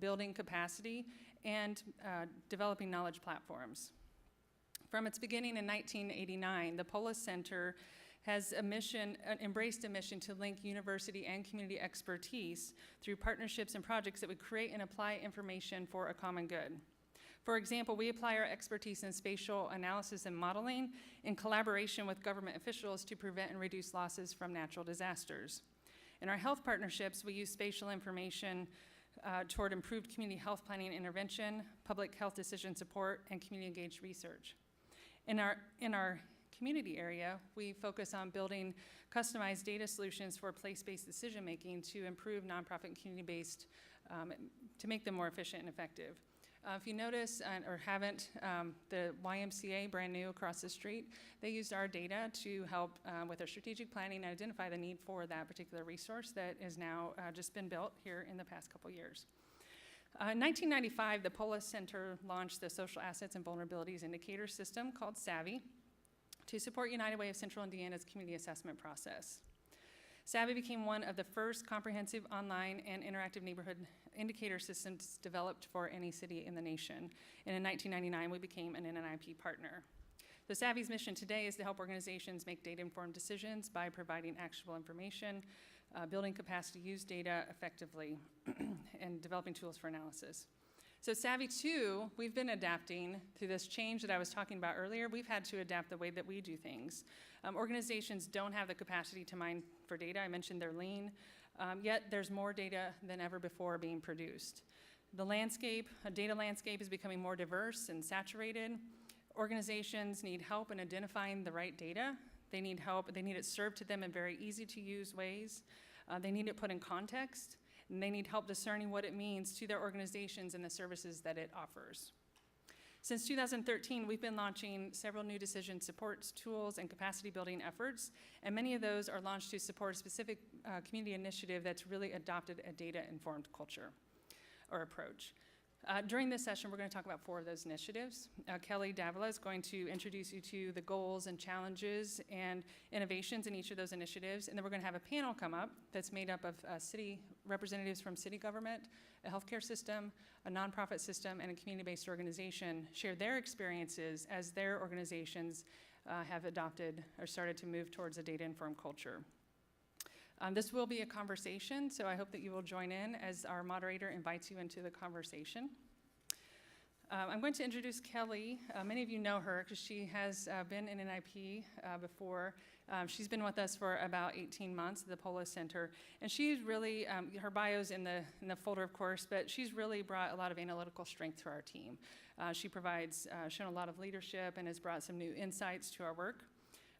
building capacity, and developing knowledge platforms. From its beginning in 1989, the Polis Center has embraced a mission to link university and community expertise through partnerships and projects that would create and apply information for a common good. For example, we apply our expertise in spatial analysis and modeling in collaboration with government officials to prevent and reduce losses from natural disasters. In our health partnerships, we use spatial information toward improved community health planning and intervention, public health decision support, and community-engaged research. In our community area, we focus on building customized data solutions for place-based decision-making to improve nonprofit and community-based, to make them more efficient and effective. If you notice or haven't, the YMCA, brand new across the street, they used our data to help with their strategic planning and identify the need for that particular resource that is now just been built here in the past couple years. In 1995, the Polis Center launched the Social Assets and Vulnerabilities Indicator System called SAVI to support United Way of Central Indiana's community assessment process. SAVI became one of the first comprehensive online and interactive neighborhood indicator systems developed for any city in the nation. And in 1999, we became an NNIP partner. The SAVI's mission today is to help organizations make data-informed decisions by providing actionable information, building capacity to use data effectively, and developing tools for analysis. So SAVI 2, we've been adapting through this change that I was talking about earlier. We've had to adapt the way that we do things. Organizations don't have the capacity to mine for data. I mentioned they're lean, yet there's more data than ever before being produced. The data landscape is becoming more diverse and saturated. Organizations need help in identifying the right data. They need help, they need it served to them in very easy to use ways. They need it put in context, and they need help discerning what it means to their organizations and the services that it offers. Since 2013, we've been launching several new decision support tools and capacity building efforts, and many of those are launched to support a specific community initiative that's really adopted a data-informed culture or approach. During this session, we're going to talk about 4 of those initiatives. Kelly Davila is going to introduce you to the goals and challenges and innovations in each of those initiatives, and then we're going to have a panel come up that's made up of city representatives from city government, a healthcare system, a nonprofit system, and a community-based organization share their experiences as their organizations have adopted or started to move towards a data-informed culture. This will be a conversation, so I hope that you will join in as our moderator invites you into the conversation. I'm going to introduce Kelly. Many of you know her because she has been in NNIP before. She's been with us for about 18 months at the Polis Center, and she's really, her bio's in the folder, of course, but she's really brought a lot of analytical strength to our team. She provides, shown a lot of leadership and has brought some new insights to our work.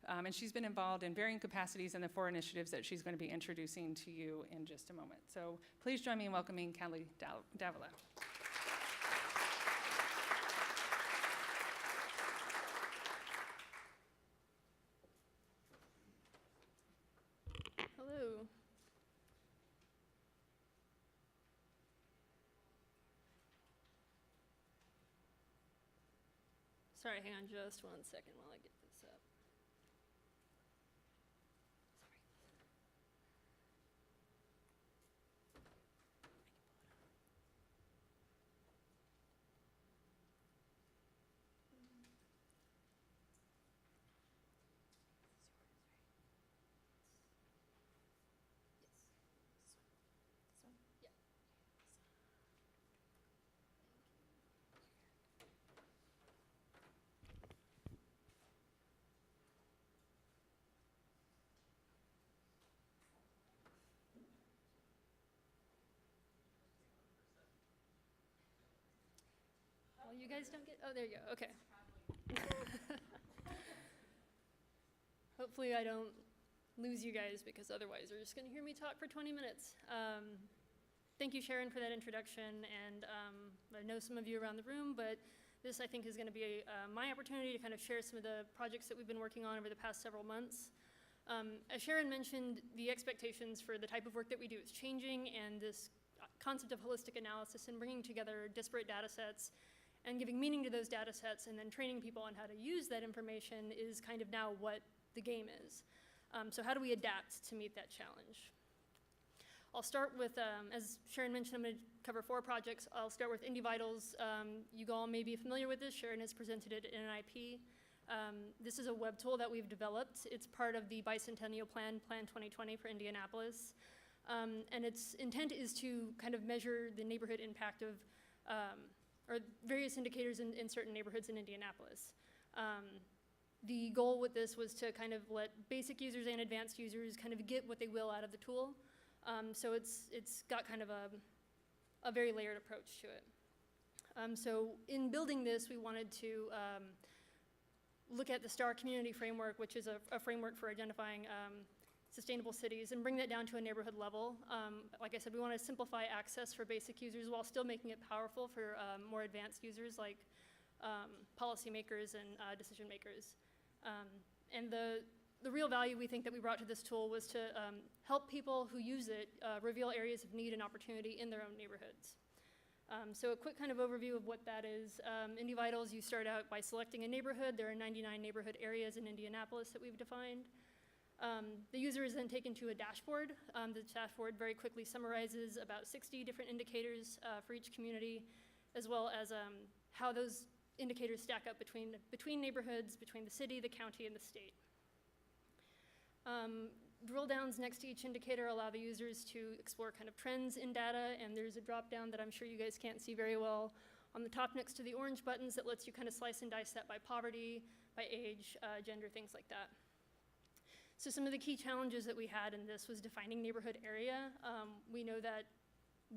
And she's been involved in varying capacities in the 4 initiatives that she's going to be introducing to you in just a moment. So please join me in welcoming Kelly Davila. Hello. Sorry, hang on just 1 second while I get this up. Well, you guys don't get, oh, there you go, okay. Hopefully I don't lose you guys because otherwise you're just gonna hear me talk for 20 minutes. Thank you, Sharon, for that introduction, and I know some of you around the room, but this I think is gonna be my opportunity to kind of share some of the projects that we've been working on over the past several months. As Sharon mentioned, the expectations for the type of work that we do is changing, and this concept of holistic analysis and bringing together disparate data sets and giving meaning to those data sets and then training people on how to use that information is kind of now what the game is. So how do we adapt to meet that challenge? I'll start with, as Sharon mentioned, I'm going to cover 4 projects. I'll start with Indie Vitals. You all may be familiar with this. Sharon has presented it at NNIP. This is a web tool that we've developed. It's part of the Bicentennial Plan, Plan 2020 for Indianapolis. And its intent is to kind of measure the neighborhood impact of, or various indicators in certain neighborhoods in Indianapolis. The goal with this was to kind of let basic users and advanced users kind of get what they will out of the tool. So it's got kind of a very layered approach to it. So in building this, we wanted to look at the STAR community framework, which is a framework for identifying sustainable cities, and bring that down to a neighborhood level. Like I said, we want to simplify access for basic users while still making it powerful for more advanced users like policymakers and decision makers. And the real value we think that we brought to this tool was to help people who use it reveal areas of need and opportunity in their own neighborhoods. So a quick kind of overview of what that is. Indie Vitals, you start out by selecting a neighborhood. There are 99 neighborhood areas in Indianapolis that we've defined. The user is then taken to a dashboard. The dashboard very quickly summarizes about 60 different indicators for each community, as well as how those indicators stack up between neighborhoods, between the city, the county, and the state. Drill downs next to each indicator allow the users to explore kind of trends in data, and there's a drop down that I'm sure you guys can't see very well on the top next to the orange buttons that lets you kind of slice and dice that by poverty, by age, gender, things like that. So some of the key challenges that we had in this was defining neighborhood area. We know that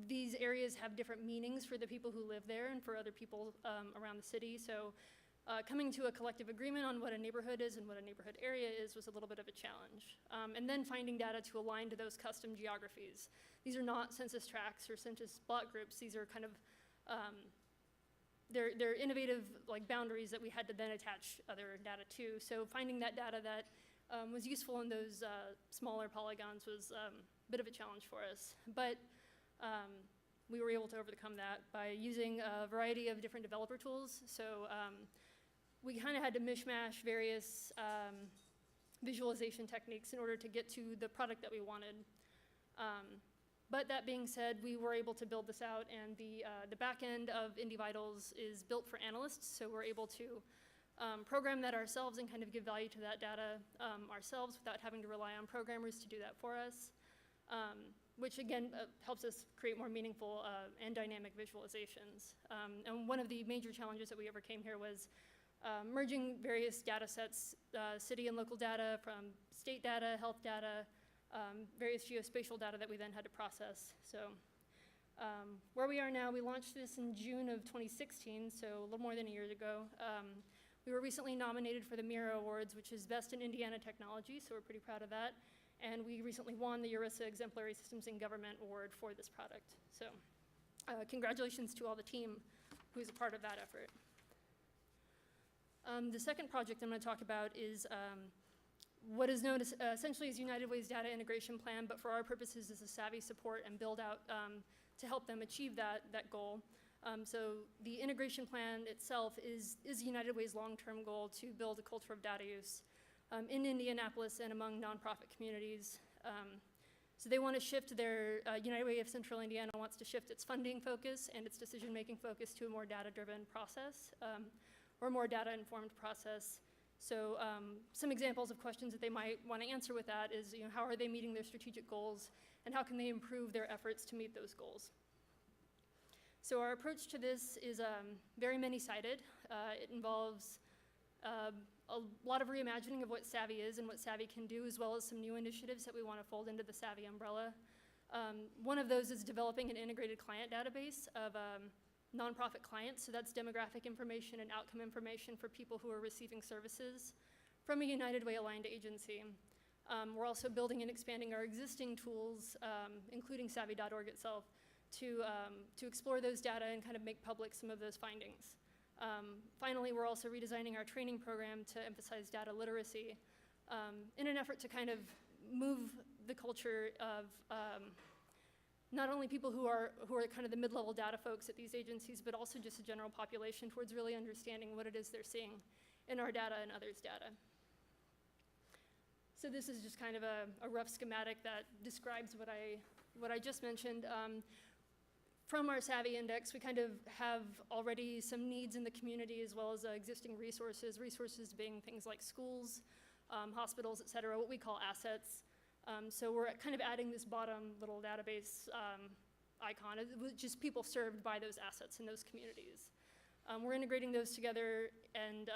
these areas have different meanings for the people who live there and for other people around the city. So coming to a collective agreement on what a neighborhood is and what a neighborhood area is was a little bit of a challenge. And then finding data to align to those custom geographies. These are not census tracts or census block groups. These are kind of, they're innovative like boundaries that we had to then attach other data to. So finding that data that was useful in those smaller polygons was a bit of a challenge for us. But we were able to overcome that by using a variety of different developer tools. So we kind of had to mishmash various visualization techniques in order to get to the product that we wanted. But that being said, we were able to build this out, and the back end of Indie Vitals is built for analysts, so we're able to program that ourselves and kind of give value to that data ourselves without having to rely on programmers to do that for us, which again helps us create more meaningful and dynamic visualizations. And one of the major challenges that we overcame here was merging various data sets, city and local data from state data, health data, various geospatial data that we then had to process. So where we are now, we launched this in June of 2016, so a little more than a year ago. We were recently nominated for the Mira Awards, which is Best in Indiana Technology, so we're pretty proud of that. And we recently won the ERISA Exemplary Systems in Government Award for this product. So congratulations to all the team who's a part of that effort. The second project I'm going to talk about is what is known as essentially as United Way's data integration plan, but for our purposes is a savvy support and build out to help them achieve that goal. So the integration plan itself is United Way's long-term goal to build a culture of data use in Indianapolis and among nonprofit communities. So they want to shift their, United Way of Central Indiana wants to shift its funding focus and its decision-making focus to a more data-driven process, or more data-informed process. So some examples of questions that they might want to answer with that is, how are they meeting their strategic goals, and how can they improve their efforts to meet those goals? So our approach to this is very many-sided. It involves a lot of reimagining of what Savvy is and what Savvy can do, as well as some new initiatives that we want to fold into the Savvy umbrella. One of those is developing an integrated client database of nonprofit clients, so that's demographic information and outcome information for people who are receiving services from a United Way aligned agency. We're also building and expanding our existing tools, including Savvy.org itself, to explore those data and kind of make public some of those findings. Finally, we're also redesigning our training program to emphasize data literacy in an effort to kind of move the culture of not only people who are kind of the mid-level data folks at these agencies, but also just a general population towards really understanding what it is they're seeing in our data and others' data. So this is just kind of a rough schematic that describes what I just mentioned. from our Savvy Index, we kind of have already some needs in the community as well as existing resources being things like schools, hospitals, et cetera, what we call assets. So we're kind of adding this bottom little database icon, just people served by those assets in those communities. We're integrating those together and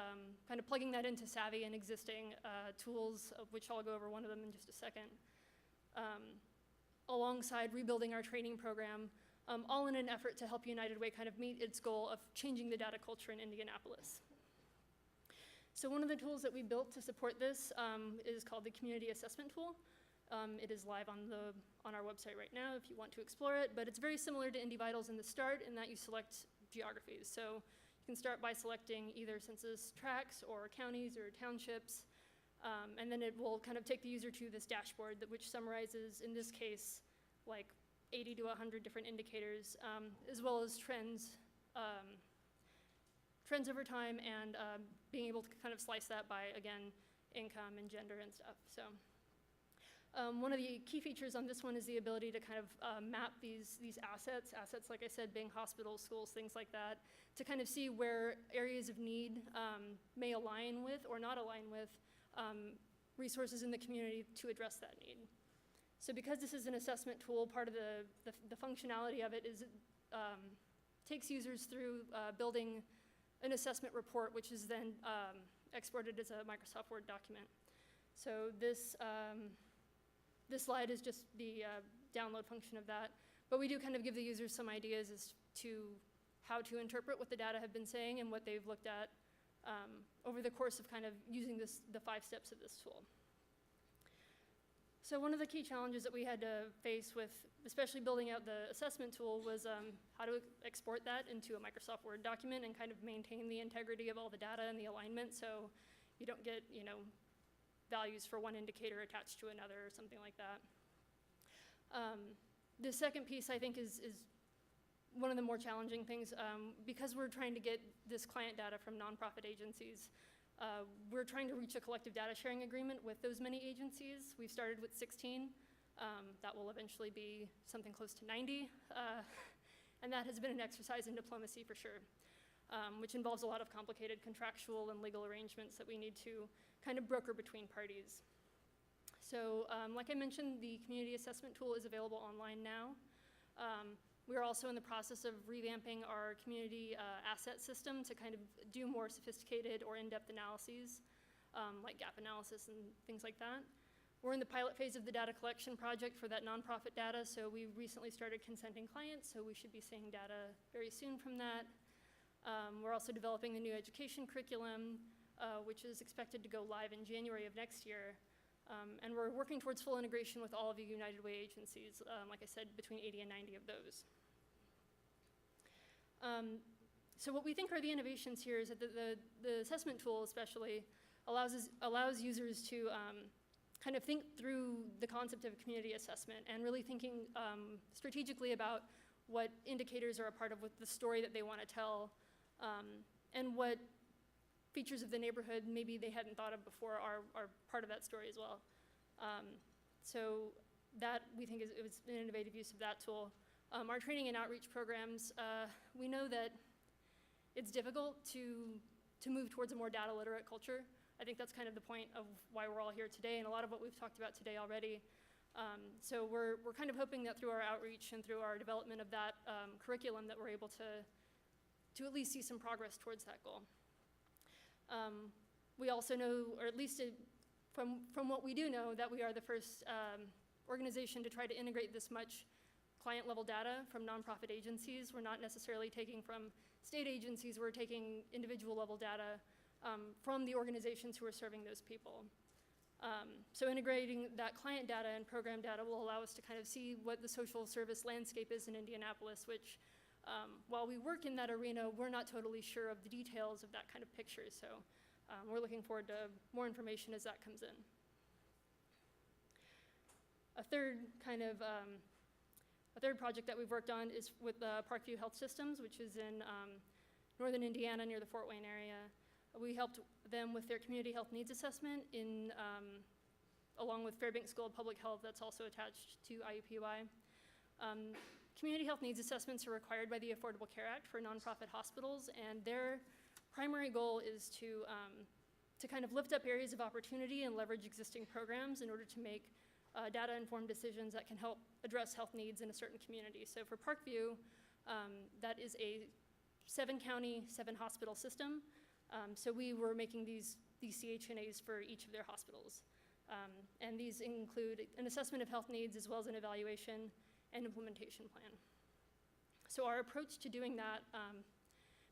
kind of plugging that into Savvy and existing tools, of which I'll go over one of them in just a second, alongside rebuilding our training program, all in an effort to help United Way kind of meet its goal of changing the data culture in Indianapolis. So one of the tools that we built to support this is called the Community Assessment Tool. It is live on our website right now if you want to explore it, but it's very similar to IndyVitals in the start in that you select geographies. So you can start by selecting either census tracts or counties or townships, and then it will kind of take the user to this dashboard which summarizes, in this case, like 80 to 100 different indicators, as well as trends over time, and being able to kind of slice that by, again, income and gender and stuff. So one of the key features on this one is the ability to kind of map these assets, like I said, being hospitals, schools, things like that, to kind of see where areas of need may align with or not align with resources in the community to address that need. So because this is an assessment tool, part of the functionality of it is it takes users through building an assessment report, which is then exported as a Microsoft Word document. So this slide is just the download function of that, but we do kind of give the users some ideas as to how to interpret what the data have been saying and what they've looked at over the course of kind of using the 5 steps of this tool. So one of the key challenges that we had to face with, especially building out the assessment tool, was how to export that into a Microsoft Word document and kind of maintain the integrity of all the data and the alignment, so you don't get, values for one indicator attached to another or something like that. The second piece, I think, is one of the more challenging things. Because we're trying to get this client data from nonprofit agencies, we're trying to reach a collective data sharing agreement with those many agencies. We've started with 16. That will eventually be something close to 90. And that has been an exercise in diplomacy for sure, which involves a lot of complicated contractual and legal arrangements that we need to kind of broker between parties. So like I mentioned, the community assessment tool is available online now. We're also in the process of revamping our community asset system to kind of do more sophisticated or in-depth analyses, like gap analysis and things like that. We're in the pilot phase of the data collection project for that nonprofit data, so we recently started consenting clients, so we should be seeing data very soon from that. We're also developing the new education curriculum, which is expected to go live in January of next year. And we're working towards full integration with all of the United Way agencies, like I said, between 80 and 90 of those. So what we think are the innovations here is that the assessment tool especially allows users to kind of think through the concept of community assessment and really thinking strategically about what indicators are a part of what the story that they want to tell, and what features of the neighborhood maybe they hadn't thought of before are part of that story as well. So that, we think, it was an innovative use of that tool. Our training and outreach programs, we know that it's difficult to move towards a more data literate culture. I think that's kind of the point of why we're all here today, and a lot of what we've talked about today already. So we're kind of hoping that through our outreach and through our development of that curriculum that we're able to at least see some progress towards that goal. We also know, or at least from what we do know, that we are the first organization to try to integrate this much client-level data from nonprofit agencies. We're not necessarily taking from state agencies, we're taking individual-level data from the organizations who are serving those people. So integrating that client data and program data will allow us to kind of see what the social service landscape is in Indianapolis, which, while we work in that arena, we're not totally sure of the details of that kind of picture. So we're looking forward to more information as that comes in. A third project that we've worked on is with Parkview Health Systems, which is in northern Indiana near the Fort Wayne area. We helped them with their community health needs assessment along with Fairbanks School of Public Health that's also attached to IUPUI. Community health needs assessments are required by the Affordable Care Act for nonprofit hospitals, and their primary goal is to kind of lift up areas of opportunity and leverage existing programs in order to make data-informed decisions that can help address health needs in a certain community. So for Parkview, that is a 7-county, 7-hospital system. So we were making these CHNAs for each of their hospitals. And these include an assessment of health needs as well as an evaluation and implementation plan. So our approach to doing that,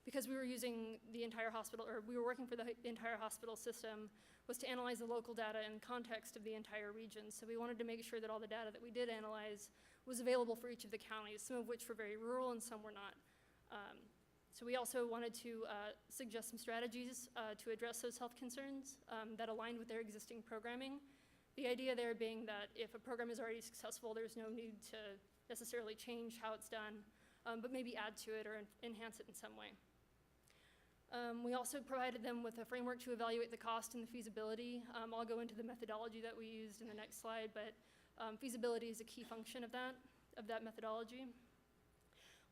because we were using the entire hospital, or we were working for the entire hospital system, was to analyze the local data in context of the entire region. So we wanted to make sure that all the data that we did analyze was available for each of the counties, some of which were very rural and some were not. So we also wanted to suggest some strategies to address those health concerns that aligned with their existing programming. The idea there being that if a program is already successful, there's no need to necessarily change how it's done, but maybe add to it or enhance it in some way. We also provided them with a framework to evaluate the cost and the feasibility. I'll go into the methodology that we used in the next slide, but feasibility is a key function of that methodology.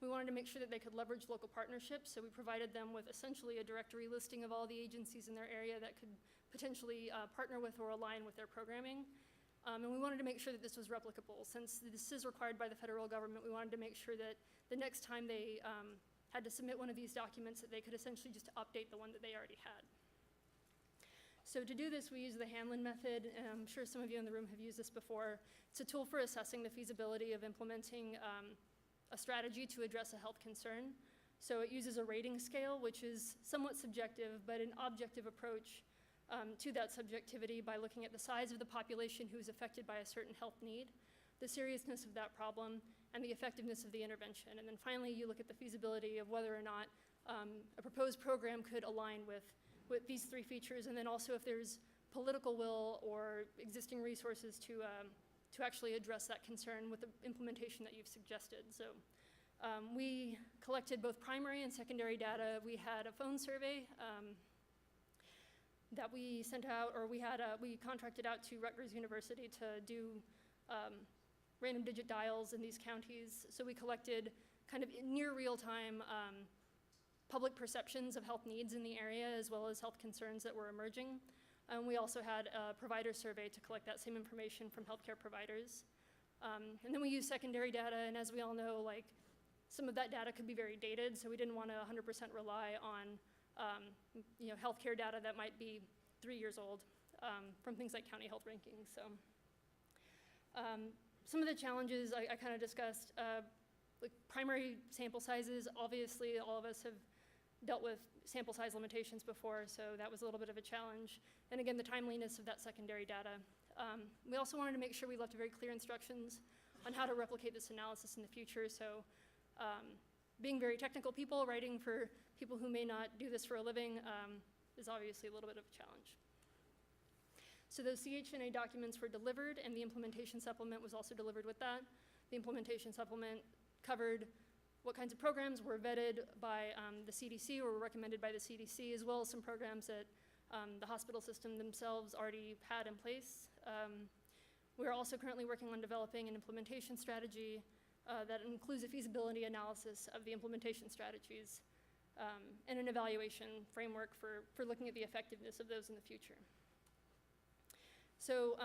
We wanted to make sure that they could leverage local partnerships, so we provided them with essentially a directory listing of all the agencies in their area that could potentially partner with or align with their programming. And we wanted to make sure that this was replicable. Since this is required by the federal government, we wanted to make sure that the next time they had to submit one of these documents, that they could essentially just update the one that they already had. So to do this, we use the Hanlon Method, and I'm sure some of you in the room have used this before. It's a tool for assessing the feasibility of implementing a strategy to address a health concern. So it uses a rating scale, which is somewhat subjective, but an objective approach to that subjectivity by looking at the size of the population who is affected by a certain health need, the seriousness of that problem, and the effectiveness of the intervention. And then finally, you look at the feasibility of whether or not a proposed program could align with these 3 features, and then also if there's political will or existing resources to actually address that concern with the implementation that you've suggested. So we collected both primary and secondary data. We had a phone survey that we sent out, or we contracted out to Rutgers University to do random digit dials in these counties. So we collected kind of near real-time public perceptions of health needs in the area, as well as health concerns that were emerging. We also had a provider survey to collect that same information from healthcare providers. And then we used secondary data, and as we all know, like, some of that data could be very dated, so we didn't want to 100% rely on healthcare data that might be 3 years old from things like county health rankings. So some of the challenges I kind of discussed, like primary sample sizes. Obviously, all of us have dealt with sample size limitations before, so that was a little bit of a challenge. And again, the timeliness of that secondary data. We also wanted to make sure we left very clear instructions on how to replicate this analysis in the future. So being very technical people, writing for people who may not do this for a living is obviously a little bit of a challenge. So those CHNA documents were delivered, and the implementation supplement was also delivered with that. The implementation supplement covered what kinds of programs were vetted by the CDC or were recommended by the CDC, as well as some programs that the hospital system themselves already had in place. We're also currently working on developing an implementation strategy that includes a feasibility analysis of the implementation strategies and an evaluation framework for looking at the effectiveness of those in the future. So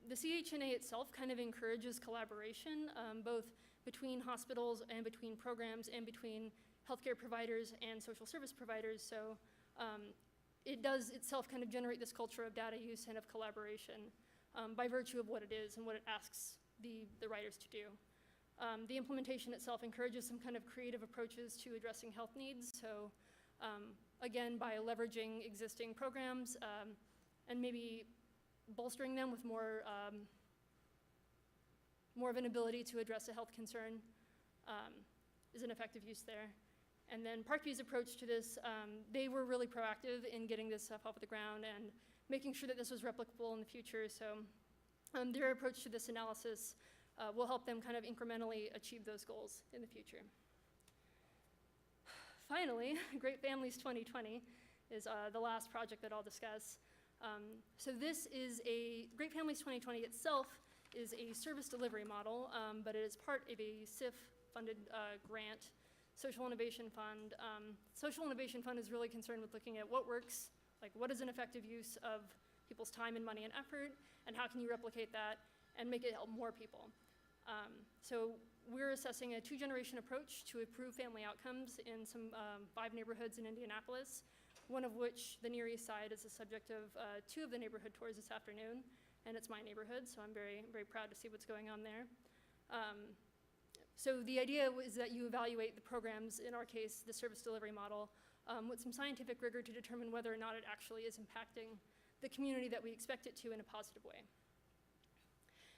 the CHNA itself kind of encourages collaboration, both between hospitals and between programs and between healthcare providers and social service providers. So it does itself kind of generate this culture of data use and of collaboration by virtue of what it is and what it asks the writers to do. The implementation itself encourages some kind of creative approaches to addressing health needs. So again, by leveraging existing programs and maybe bolstering them with more of an ability to address a health concern is an effective use there. And then Parkview's approach to this, they were really proactive in getting this stuff off the ground and making sure that this was replicable in the future. So their approach to this analysis will help them kind of incrementally achieve those goals in the future. Finally, Great Families 2020 is the last project that I'll discuss. So this is Great Families 2020 itself is a service delivery model, but it is part of a SIF funded grant, Social Innovation Fund. Social Innovation Fund is really concerned with looking at what works, like what is an effective use of people's time and money and effort, and how can you replicate that and make it help more people. So we're assessing a 2-generation approach to improve family outcomes in some 5 neighborhoods in Indianapolis, one of which, the Near East Side, is the subject of 2 of the neighborhood tours this afternoon, and it's my neighborhood, so I'm very, very proud to see what's going on there. So the idea is that you evaluate the programs, in our case, the service delivery model, with some scientific rigor to determine whether or not it actually is impacting the community that we expect it to in a positive way.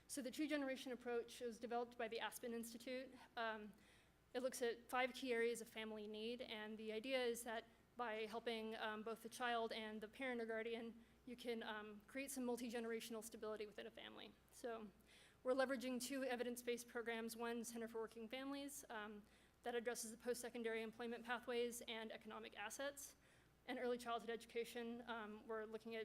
So the 2-generation approach was developed by the Aspen Institute. It looks at 5 key areas of family need, and the idea is that by helping both the child and the parent or guardian, you can create some multi-generational stability within a family. So we're leveraging 2 evidence-based programs, one Center for Working Families that addresses the post-secondary employment pathways and economic assets, and early childhood education. We're looking at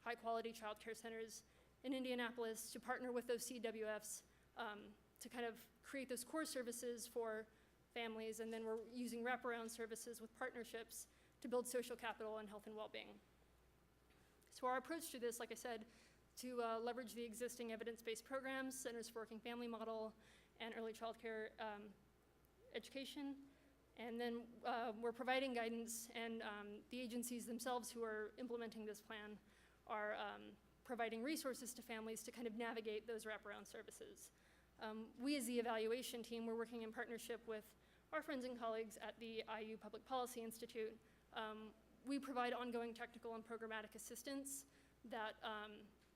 high-quality child care centers in Indianapolis to partner with those CWFs to kind of create those core services for families, and then we're using wraparound services with partnerships to build social capital and health and well-being. So our approach to this, like I said, to leverage the existing evidence-based programs, Centers for Working Family model, and early child care education. And then we're providing guidance, and the agencies themselves who are implementing this plan are providing resources to families to kind of navigate those wraparound services. We as the evaluation team, we're working in partnership with our friends and colleagues at the IU Public Policy Institute. We provide ongoing technical and programmatic assistance that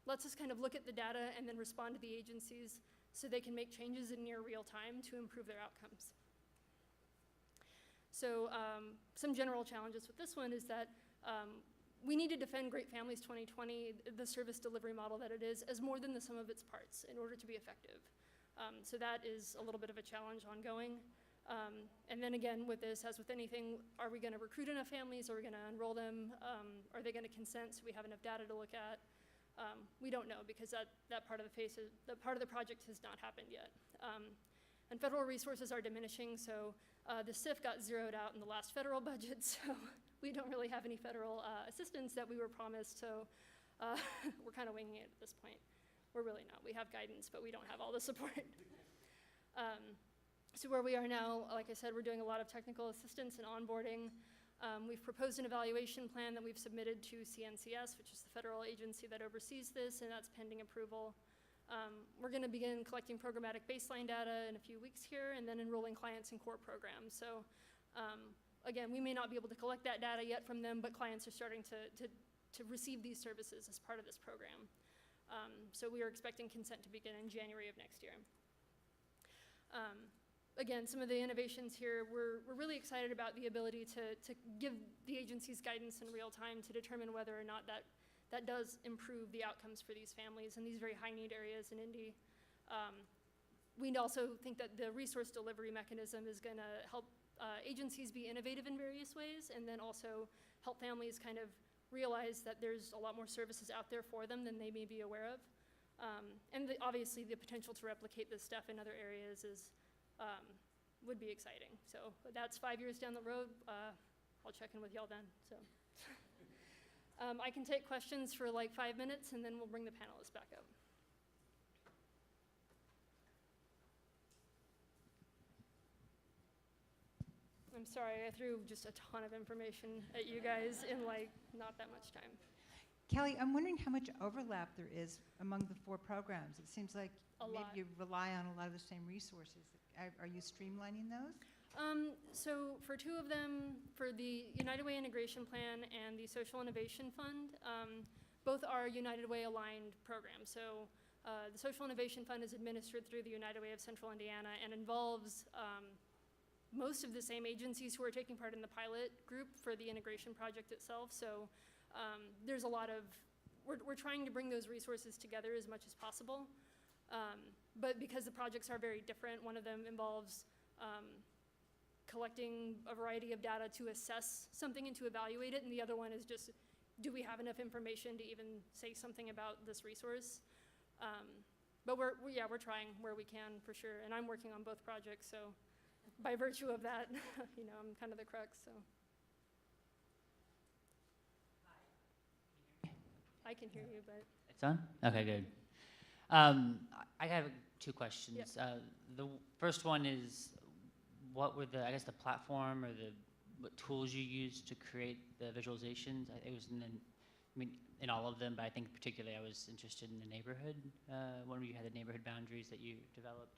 lets us kind of look at the data and then respond to the agencies so they can make changes in near real time to improve their outcomes. So some general challenges with this one is that we need to defend Great Families 2020, the service delivery model that it is, as more than the sum of its parts in order to be effective. So that is a little bit of a challenge ongoing. And then again, with this, as with anything, are we gonna recruit enough families? Are we gonna enroll them? Are they gonna consent so we have enough data to look at? We don't know, because that part of the project has not happened yet. And federal resources are diminishing, so the SIF got zeroed out in the last federal budget, so we don't really have any federal assistance that we were promised, so we're kind of winging it at this point. We're really not. We have guidance, but we don't have all the support. So where we are now, like I said, we're doing a lot of technical assistance and onboarding. We've proposed an evaluation plan that we've submitted to CNCS, which is the federal agency that oversees this, and that's pending approval. We're gonna begin collecting programmatic baseline data in a few weeks here, and then enrolling clients in core programs. So again, we may not be able to collect that data yet from them, but clients are starting to receive these services as part of this program. So we are expecting consent to begin in January of next year. Again, some of the innovations here, we're really excited about the ability to give the agencies guidance in real time to determine whether or not that does improve the outcomes for these families in these very high need areas in Indy. We also think that the resource delivery mechanism is gonna help agencies be innovative in various ways, and then also help families kind of realize that there's a lot more services out there for them than they may be aware of. And obviously the potential to replicate this stuff in other areas is would be exciting. So that's 5 years down the road. I'll check in with y'all then. So I can take questions for like 5 minutes, and then we'll bring the panelists back up. I'm sorry, I threw just a ton of information at you guys in like not that much time. Kelly, I'm wondering how much overlap there is among the 4 programs. It seems like maybe you rely on a lot of the same resources. Are you streamlining those? So for 2 of them, for the United Way Integration Plan and the Social Innovation Fund, both are United Way aligned programs. So the Social Innovation Fund is administered through the United Way of Central Indiana and involves most of the same agencies who are taking part in the pilot group for the integration project itself. So there's a lot of, we're trying to bring those resources together as much as possible. But because the projects are very different, one of them involves collecting a variety of data to assess something and to evaluate it, and the other one is just, do we have enough information to even say something about this resource? But we're trying where we can for sure. And I'm working on both projects, so by virtue of that, you know, I'm kind of the crux, so. I can hear you, but. It's on? Okay, good. I have two questions. Yep. The first one is, what were the, I guess, the platform or what tools you used to create the visualizations? It was in all of them, but I think particularly I was interested in the neighborhood, when you had the neighborhood boundaries that you developed.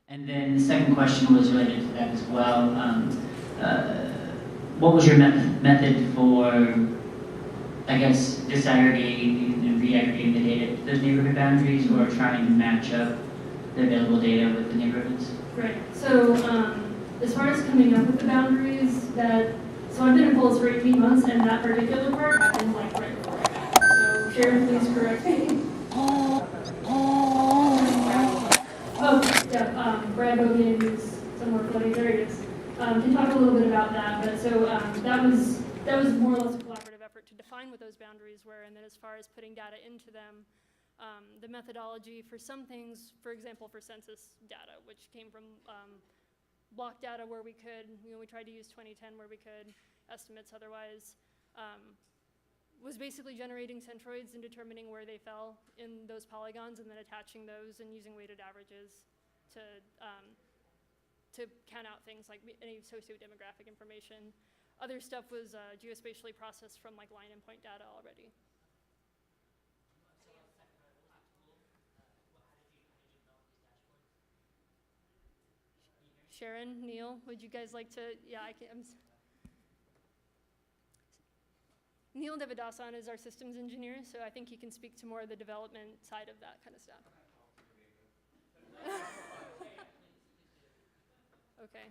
And then the second question was related to that as well. What was your method for, I guess, disaggregating and re-aggregating the data to the neighborhood boundaries, or trying to match up the available data with the neighborhoods? Right. So as far as coming up with the boundaries, so I've been in Pulse for 18 months, and that particular part happened like right before I got here. So Sharon, please correct me. Oh, yeah, Brad Bogan, who's somewhere floating, there he is, can talk a little bit about that. But so that was more or less a collaborative effort to define what those boundaries were, and then as far as putting data into them, the methodology for some things, for example, for census data, which came from block data where we could, you know, we tried to use 2010 where we could, estimates otherwise, was basically generating centroids and determining where they fell in those polygons, and then attaching those and using weighted averages to count out things like any socio-demographic information. Other stuff was geospatially processed from like line and point data already. Sharon, Neil, would you guys like to, yeah, Neil Devadasan is our systems engineer, so I think he can speak to more of the development side of that kind of stuff. Okay.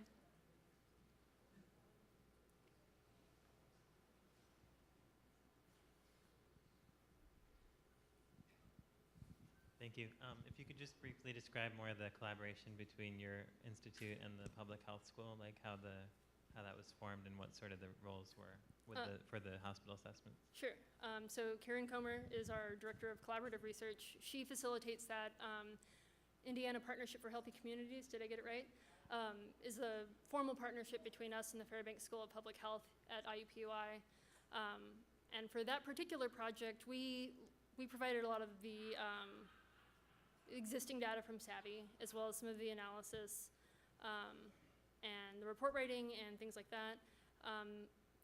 Thank you. If you could just briefly describe more of the collaboration between your institute and the public health school, like how that was formed and what sort of the roles were with for the hospital assessments. Sure. So Karen Comer is our director of collaborative research. She facilitates that Indiana Partnership for Healthy Communities. Did I get it right? Is a formal partnership between us and the Fairbanks School of Public Health at IUPUI. And for that particular project, we provided a lot of the existing data from Savvy, as well as some of the analysis and the report writing and things like that.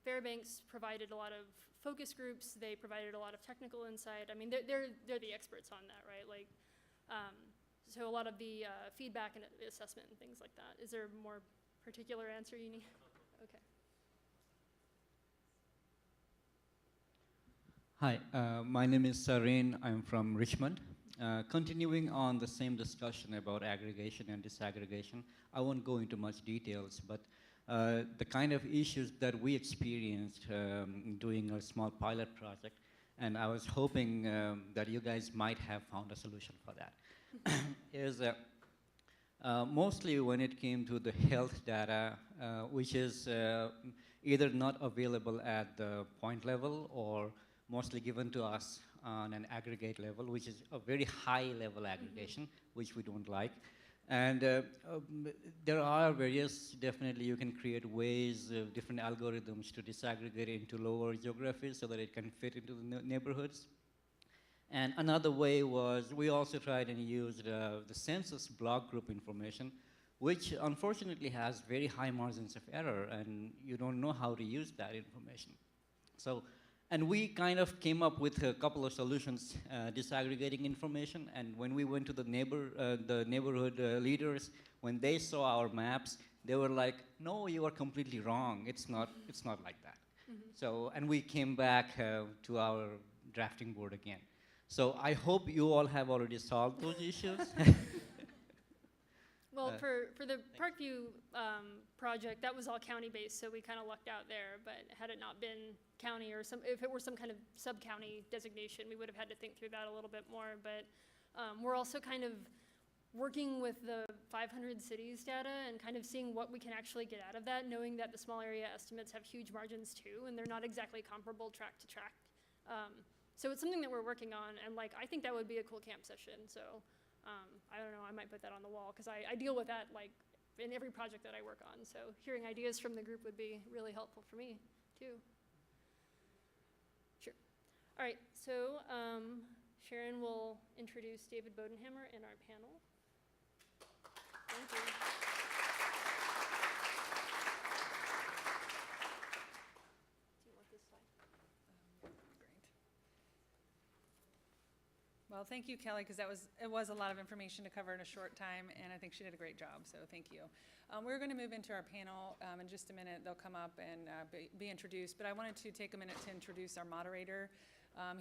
Fairbanks provided a lot of focus groups. They provided a lot of technical insight. I mean, they're the experts on that, right? Like, so a lot of the feedback and assessment and things like that. Is there a more particular answer you need? Okay. Hi, my name is Sarain. I'm from Richmond. Continuing on the same discussion about aggregation and disaggregation, I won't go into much details, but the kind of issues that we experienced doing a small pilot project, and I was hoping that you guys might have found a solution for that, is mostly when it came to the health data, which is either not available at the point level or mostly given to us on an aggregate level, which is a very high level aggregation, which we don't like. And there are various, definitely you can create ways, different algorithms to disaggregate into lower geographies so that it can fit into the neighborhoods. And another way was we also tried and used the census block group information, which unfortunately has very high margins of error, and you don't know how to use that information. So, and we kind of came up with a couple of solutions, disaggregating information. And when we went to the neighborhood leaders, when they saw our maps, they were like, "No, you are completely wrong. It's not like that." Mm-hmm. So, and we came back to our drafting board again. So I hope you all have already solved those issues. Well, for the Parkview project, that was all county-based, so we kind of lucked out there. But had it not been county, or if it were some kind of sub-county designation, we would have had to think through that a little bit more. But we're also kind of working with the 500 cities data and kind of seeing what we can actually get out of that, knowing that the small area estimates have huge margins too, and they're not exactly comparable track to track. So it's something that we're working on, and like, I think that would be a cool camp session. So I don't know, I might put that on the wall, because I deal with that like in every project that I work on. So hearing ideas from the group would be really helpful for me too. Sure. All right, so Sharon will introduce David Bodenhammer in our panel. Thank you. Do you want this slide? Great. Well, thank you, Kelly, because it was a lot of information to cover in a short time, and I think she did a great job, so thank you. We're going to move into our panel in just a minute. They'll come up and be introduced, but I wanted to take a minute to introduce our moderator.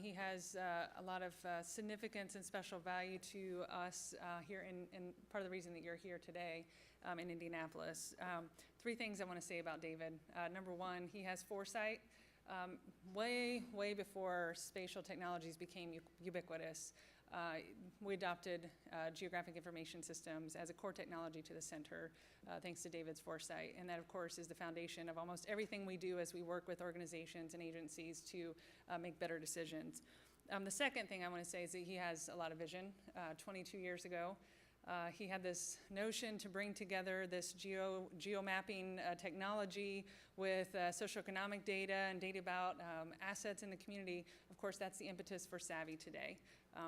He has a lot of significance and special value to us here in part of the reason that you're here today in Indianapolis. 3 things I want to say about David. Number 1, he has foresight. Way before spatial technologies became ubiquitous, we adopted geographic information systems as a core technology to the center, thanks to David's foresight. And that, of course, is the foundation of almost everything we do as we work with organizations and agencies to make better decisions. The second thing I want to say is that he has a lot of vision. 22 years ago, he had this notion to bring together this geomapping technology with socioeconomic data and data about assets in the community. Of course, that's the impetus for Savvy today.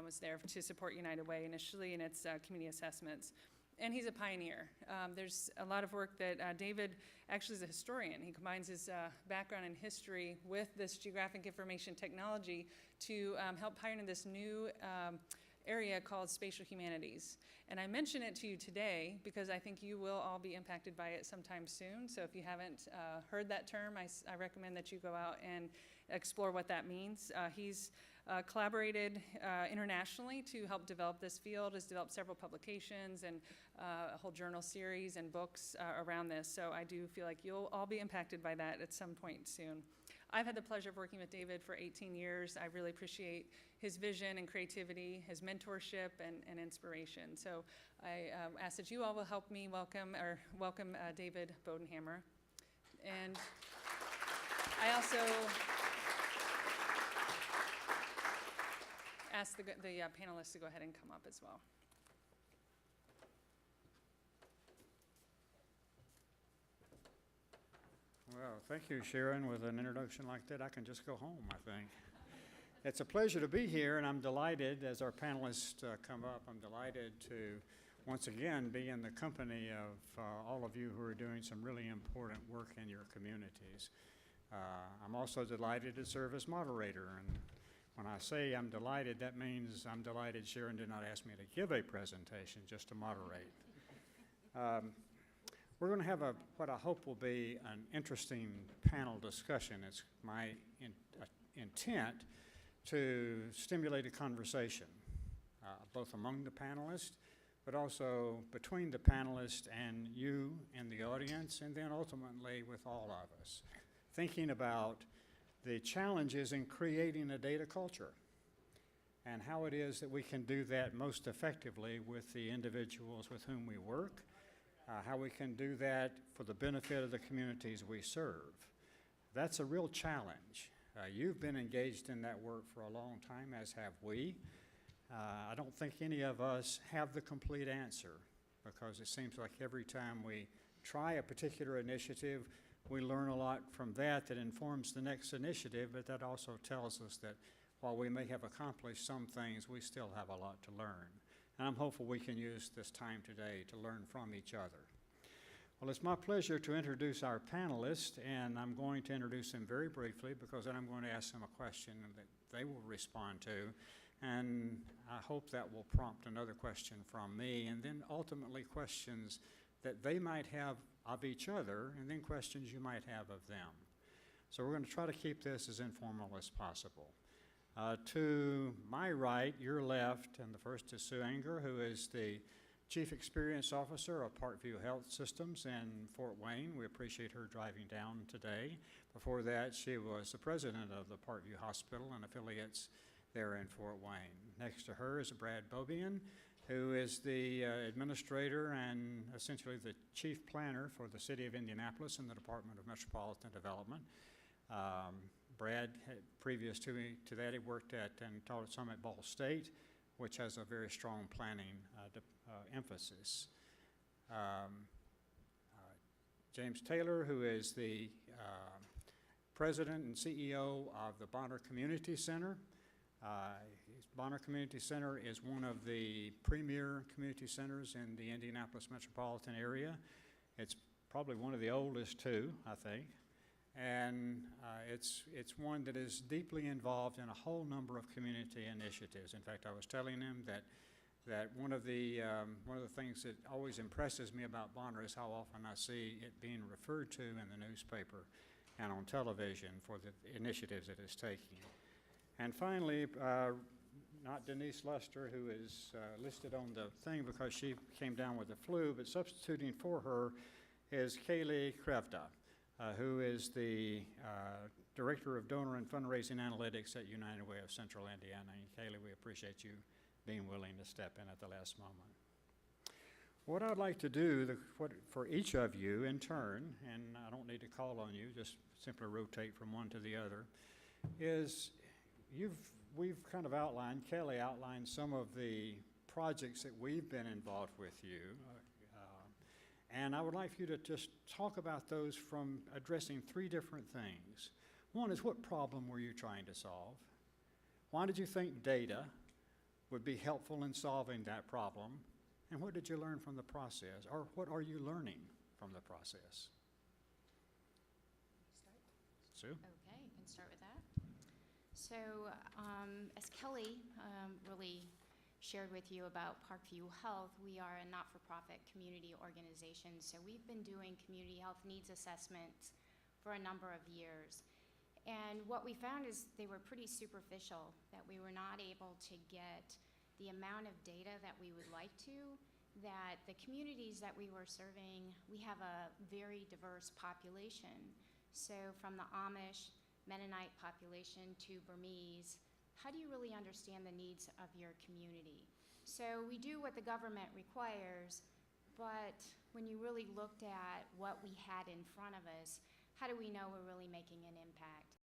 Was there to support United Way initially in its community assessments. And he's a pioneer. There's a lot of work that David actually is a historian. He combines his background in history with this geographic information technology to help pioneer this new area called spatial humanities. And I mention it to you today because I think you will all be impacted by it sometime soon. So if you haven't heard that term, I recommend that you go out and explore what that means. He's collaborated internationally to help develop this field, has developed several publications and a whole journal series and books around this. So I do feel like you'll all be impacted by that at some point soon. I've had the pleasure of working with David for 18 years. I really appreciate his vision and creativity, his mentorship and inspiration. So I ask that you all will help me welcome David Bodenhammer. And I also ask the panelists to go ahead and come up as well. Well, thank you, Sharon. With an introduction like that, I can just go home, I think. It's a pleasure to be here, and I'm delighted, as our panelists come up, I'm delighted to once again be in the company of all of you who are doing some really important work in your communities. I'm also delighted to serve as moderator, and when I say I'm delighted, that means I'm delighted Sharon did not ask me to give a presentation, just to moderate. We're going to have what I hope will be an interesting panel discussion. It's my intent to stimulate a conversation, both among the panelists, but also between the panelists and you and the audience, and then ultimately with all of us, thinking about the challenges in creating a data culture and how it is that we can do that most effectively with the individuals with whom we work, how we can do that for the benefit of the communities we serve. That's a real challenge. You've been engaged in that work for a long time, as have we. I don't think any of us have the complete answer, because it seems like every time we try a particular initiative, we learn a lot from that informs the next initiative, but that also tells us that while we may have accomplished some things, we still have a lot to learn. And I'm hopeful we can use this time today to learn from each other. Well, it's my pleasure to introduce our panelists, and I'm going to introduce them very briefly because then I'm going to ask them a question that they will respond to, and I hope that will prompt another question from me, and then ultimately questions that they might have of each other, and then questions you might have of them. So we're going to try to keep this as informal as possible. To my right, your left, and the first is Sue Anger, who is the Chief Experience Officer of Parkview Health Systems in Fort Wayne. We appreciate her driving down today. Before that, she was the president of the Parkview Hospital and affiliates there in Fort Wayne. Next to her is Brad Bobian, who is the administrator and essentially the chief planner for the city of Indianapolis in the Department of Metropolitan Development. Brad, previous to that, he worked at and taught some at Ball State, which has a very strong planning emphasis. James Taylor, who is the president and CEO of the Bonner Community Center. Bonner Community Center is one of the premier community centers in the Indianapolis metropolitan area. It's probably one of the oldest too, I think. And it's one that is deeply involved in a whole number of community initiatives. In fact, I was telling him that one of the things that always impresses me about Bonner is how often I see it being referred to in the newspaper and on television for the initiatives it is taking. And finally, not Denise Luster, who is listed on the thing because she came down with the flu, but substituting for her is Kaylee Krevda, who is the Director of Donor and Fundraising Analytics at United Way of Central Indiana. And Kaylee, we appreciate you being willing to step in at the last moment. What I'd like to do for each of you in turn, and I don't need to call on you, just simply rotate from one to the other, is we've kind of outlined, Kelly outlined some of the projects that we've been involved with you. And I would like for you to just talk about those from addressing three different things. One is, what problem were you trying to solve? Why did you think data would be helpful in solving that problem? And what did you learn from the process? Or what are you learning from the process? Sue? Okay, I can start with that. So as Kelly really shared with you about Parkview Health, we are a not-for-profit community organization. So we've been doing community health needs assessments for a number of years. And what we found is they were pretty superficial, that we were not able to get the amount of data that we would like to, that the communities that we were serving, we have a very diverse population. So from the Amish, Mennonite population to Burmese, how do you really understand the needs of your community? So we do what the government requires, but when you really looked at what we had in front of us, how do we know we're really making an impact?